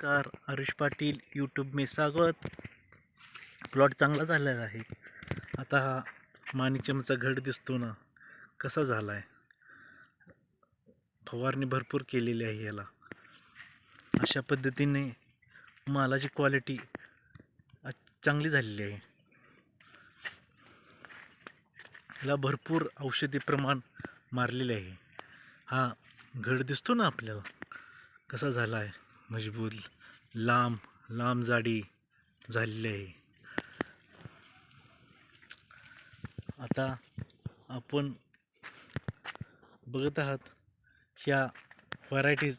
नमस्कार, हरीश पाटील यूट्यूब में स्वागत. प्लॉट चांगला झालेला आहे. आता हा माणिकचमचा घड दिसतो ना, कसा झाला आहे. फवारणी भरपूर केलेली आहे याला. अशा पद्धतीने मालाची क्वालिटी चांगली झालेली आहे. याला भरपूर औषधी प्रमाण मारलेले आहे. हा घड दिसतो ना आपल्याला, कसा झाला आहे. मजबूत, लांब लांब जाडी झालेली आहे. आता आपण बघत आहात ह्या व्हरायटीज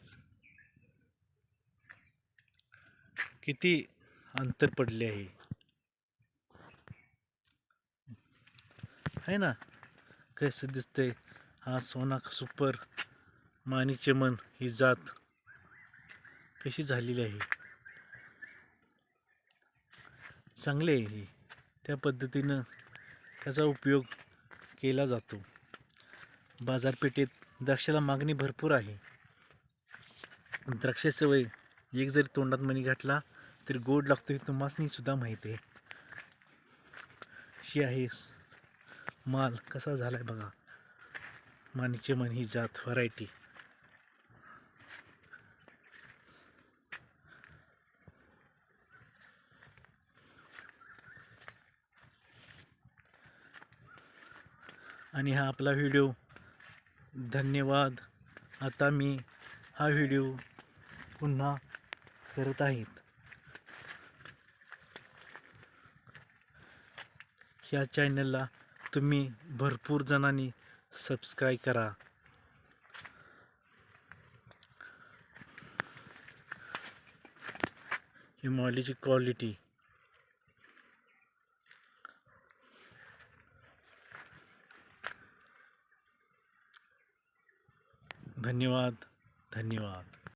किती अंतर पडले आहे ना. कसं दिसतंय. हा सोना सुपर माणिकचमन ही जात कशी झालेली आहे. चांगले आहे ही. त्या पद्धतीनं त्याचा उपयोग केला जातो. बाजारपेठेत द्राक्षाला मागणी भरपूर आहे. द्राक्षाशिवाय एक जरी तोंडात मणी घातला तरी गोड लागतो हे तुम्हासनी सुद्धा माहिती आहे. ही आहे माल कसा झालाय बघा. माणिकचमन ही जात व्हरायटी. आणि हा आपला व्हिडिओ. धन्यवाद. आता मी हा व्हिडिओ पुन्हा करत आहेत. ह्या चॅनलला तुम्ही भरपूर जणांनी सबस्क्राईब करा. ही मालाची क्वालिटी. धन्यवाद. धन्यवाद.